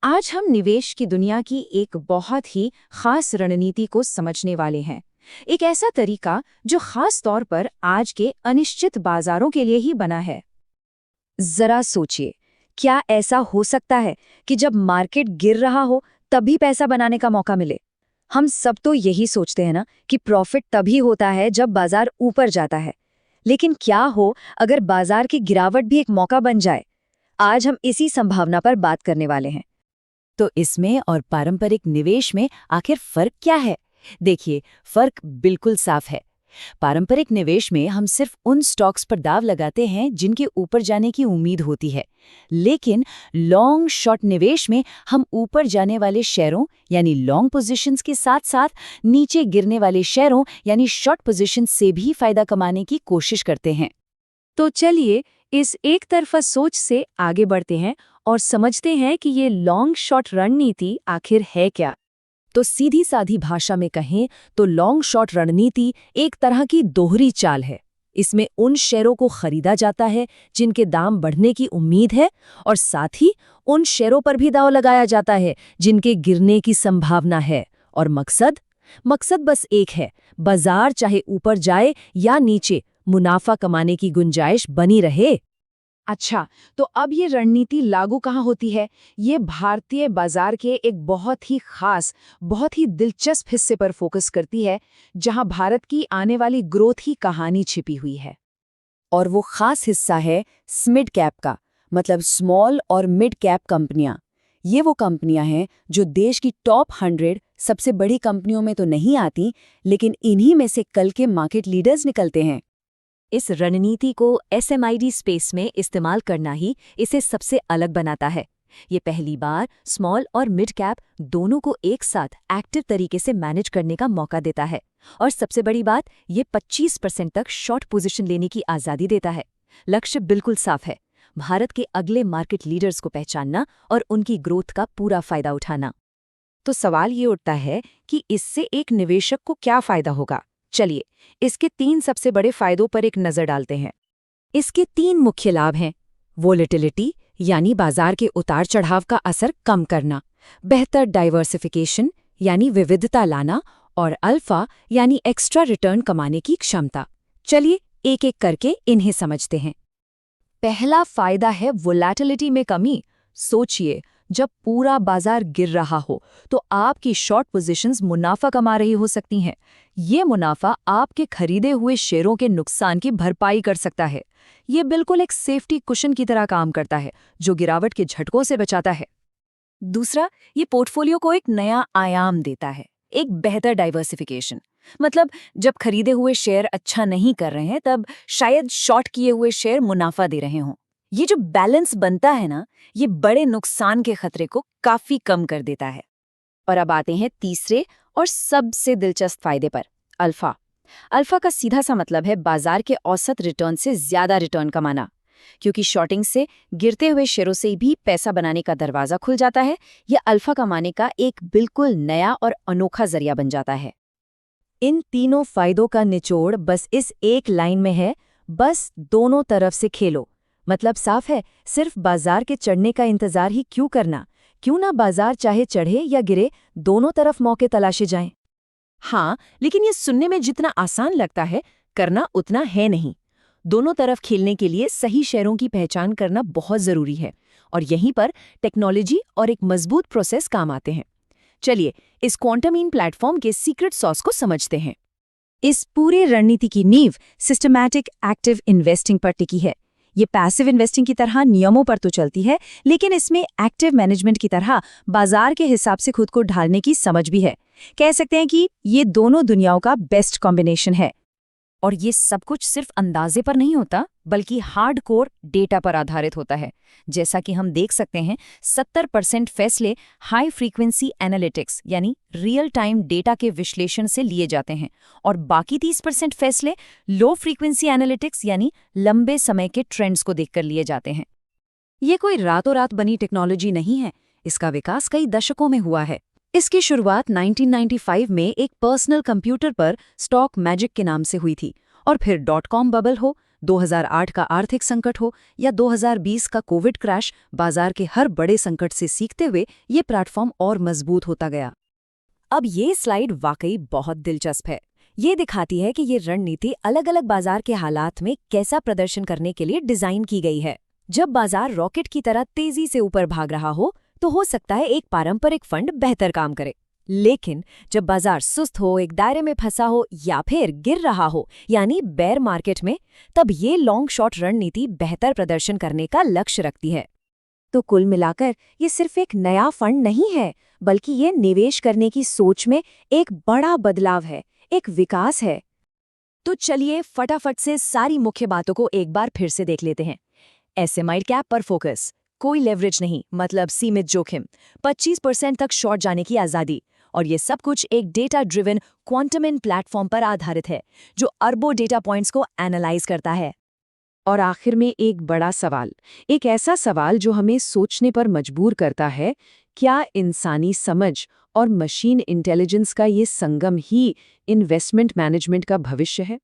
आज हम निवेश की दुनिया की एक बहुत ही खास रणनीति को समझने वाले हैं। एक ऐसा तरीका जो खास तौर पर आज के अनिश्चित बाजारों के लिए ही बना है। जरा सोचिए, क्या ऐसा हो सकता है कि जब मार्केट गिर रहा हो तभी पैसा बनाने का मौका मिले? हम सब तो यही सोचते हैं ना कि प्रॉफिट तभी होता है जब बाजार ऊपर जाता है। लेकिन क्या हो अगर बाजार की गिरावट भी एक मौका बन जाए? आज हम इसी संभावना पर बात करने वाले हैं। तो इसमें और पारंपरिक निवेश में आखिर फर्क क्या है? देखिए, फर्क बिल्कुल साफ है। पारंपरिक निवेश में हम सिर्फ उन स्टॉक्स पर दाव लगाते हैं जिनके ऊपर जाने की उम्मीद होती है, लेकिन लॉन्ग शॉर्ट निवेश में हम ऊपर जाने वाले शेयरों यानी लॉन्ग पोजीशंस के साथ साथ नीचे गिरने वाले शेयरों यानी शॉर्ट पोजीशंस से भी फायदा कमाने की कोशिश करते हैं। तो चलिए इस एक तरफा सोच से आगे बढ़ते हैं और समझते हैं कि ये लॉन्ग शॉर्ट रणनीति आखिर है क्या। तो सीधी साधी भाषा में कहें तो लॉन्ग शॉर्ट रणनीति एक तरह की दोहरी चाल है। इसमें उन शेयरों को खरीदा जाता है जिनके दाम बढ़ने की उम्मीद है, और साथ ही उन शेयरों पर भी दांव लगाया जाता है जिनके गिरने की संभावना है। और मकसद बस एक है, बाजार चाहे ऊपर जाए या नीचे, मुनाफा कमाने की गुंजाइश बनी रहे। अच्छा, तो अब ये रणनीति लागू कहाँ होती है? ये भारतीय बाजार के एक बहुत ही खास, बहुत ही दिलचस्प हिस्से पर फोकस करती है, जहां भारत की आने वाली ग्रोथ की कहानी छिपी हुई है। और वो खास हिस्सा है मिड कैप का, मतलब स्मॉल और मिड कैप कंपनियां। ये वो कंपनियां हैं जो देश की टॉप 100 सबसे बड़ी कंपनियों में तो नहीं आती, लेकिन इन्हीं में से कल के मार्केट लीडर्स निकलते हैं। इस रणनीति को एसएमआईडी स्पेस में इस्तेमाल करना ही इसे सबसे अलग बनाता है। ये पहली बार स्मॉल और मिड कैप दोनों को एक साथ एक्टिव तरीके से मैनेज करने का मौका देता है। और सबसे बड़ी बात, ये 25% तक शॉर्ट पोजीशन लेने की आज़ादी देता है। लक्ष्य बिल्कुल साफ है, भारत के अगले मार्केट लीडर्स को पहचानना और उनकी ग्रोथ का पूरा फायदा उठाना। तो सवाल ये उठता है कि इससे एक निवेशक को क्या फायदा होगा। चलिए इसके 3 सबसे बड़े फायदों पर एक नजर डालते हैं। इसके 3 मुख्य लाभ हैं। वोलेटिलिटी यानी बाजार के उतार चढ़ाव का असर कम करना, बेहतर डाइवर्सिफिकेशन यानी विविधता लाना, और अल्फा यानी एक्स्ट्रा रिटर्न कमाने की क्षमता। चलिए एक एक करके इन्हें समझते हैं। पहला फायदा है वोलेटिलिटी में कमी। सोचिए, जब पूरा बाजार गिर रहा हो तो आपकी शॉर्ट पोजीशंस मुनाफा कमा रही हो सकती हैं। ये मुनाफा आपके खरीदे हुए शेयरों के नुकसान की भरपाई कर सकता है। ये बिल्कुल एक सेफ्टी कुशन की तरह काम करता है जो गिरावट के झटकों से बचाता है। दूसरा, ये पोर्टफोलियो को एक नया आयाम देता है, एक बेहतर डाइवर्सिफिकेशन। मतलब जब खरीदे हुए शेयर अच्छा नहीं कर रहे हैं तब शायद शॉर्ट किए हुए शेयर मुनाफा दे रहे हों। ये जो बैलेंस बनता है ना, ये बड़े नुकसान के खतरे को काफी कम कर देता है। और अब आते हैं तीसरे और सबसे दिलचस्प फायदे पर, अल्फा। अल्फा का सीधा सा मतलब है बाजार के औसत रिटर्न से ज्यादा रिटर्न कमाना। क्योंकि शॉर्टिंग से गिरते हुए शेयरों से भी पैसा बनाने का दरवाजा खुल जाता है, यह अल्फा कमाने का एक बिल्कुल नया और अनोखा जरिया बन जाता है। इन तीनों फायदों का निचोड़ बस इस एक लाइन में है, बस दोनों तरफ से खेलो। मतलब साफ है, सिर्फ बाजार के चढ़ने का इंतजार ही क्यों करना? क्यों ना बाजार चाहे चढ़े या गिरे, दोनों तरफ मौके तलाशे जाएं। हाँ, लेकिन ये सुनने में जितना आसान लगता है, करना उतना है नहीं। दोनों तरफ खेलने के लिए सही शेयरों की पहचान करना बहुत जरूरी है, और यहीं पर टेक्नोलॉजी और एक मजबूत प्रोसेस काम आते हैं। चलिए इस क्वांटम प्लेटफॉर्म के सीक्रेट सॉस को समझते हैं। इस पूरे रणनीति की नींव सिस्टमैटिक एक्टिव इन्वेस्टिंग पर टिकी है। ये पैसिव इन्वेस्टिंग की तरह नियमों पर तो चलती है, लेकिन इसमें एक्टिव मैनेजमेंट की तरह बाजार के हिसाब से खुद को ढालने की समझ भी है। कह सकते हैं कि ये दोनों दुनियाओं का बेस्ट कॉम्बिनेशन है। और ये सब कुछ सिर्फ अंदाजे पर नहीं होता, बल्कि हार्डकोर डेटा पर आधारित होता है। जैसा कि हम देख सकते हैं, 70% फैसले हाई फ्रीक्वेंसी एनालिटिक्स यानी रियल टाइम डेटा के विश्लेषण से लिए जाते हैं, और बाकी 30% फैसले लो फ्रीक्वेंसी एनालिटिक्स यानी लंबे समय के ट्रेंड्स को देखकर लिए जाते हैं। ये कोई रातों रात बनी टेक्नोलॉजी नहीं है, इसका विकास कई दशकों में हुआ है। इसकी शुरुआत 1995 में एक पर्सनल कंप्यूटर पर स्टॉक मैजिक के नाम से हुई थी, और फिर .com बबल हो, 2008 का आर्थिक संकट हो या 2020 का कोविड क्रैश, बाजार के हर बड़े संकट से सीखते हुए ये प्लेटफॉर्म और मजबूत होता गया। अब ये स्लाइड वाकई बहुत दिलचस्प है। ये दिखाती है कि ये रणनीति अलग-अलग बाजार के हालात में कैसा प्रदर्शन करने के लिए डिजाइन की गई है। जब बाजार रॉकेट की तरह तेजी से ऊपर भाग रहा हो सकता है एक पारंपरिक फंड बेहतर काम करे। लेकिन जब बाजार सुस्त हो, एक दायरे में फंसा हो या फिर गिर रहा हो, यानी बेयर मार्केट में, तब ये लॉन्ग शॉर्ट रणनीति बेहतर प्रदर्शन करने का लक्ष्य रखती है। तो कुल मिलाकर ये सिर्फ एक नया फंड नहीं है, बल्कि ये निवेश करने की सोच में एक बड़ा बदलाव है, एक विकास है। तो चलिए फटाफट से सारी मुख्य बातों को एक बार फिर से देख लेते हैं। एसएमआई कैप पर फोकस, कोई लेवरेज नहीं, मतलब सीमित जोखिम, 25% तक शॉर्ट जाने की आज़ादी, और ये सब कुछ एक डेटा ड्रिवन क्वांटम इन प्लेटफॉर्म पर आधारित है जो अरबों डेटा पॉइंट्स को एनालाइज करता है। और आखिर में एक बड़ा सवाल, एक ऐसा सवाल जो हमें सोचने पर मजबूर करता है, क्या इंसानी समझ और मशीन इंटेलिजेंस का ये संगम ही इन्वेस्टमेंट मैनेजमेंट का भविष्य है?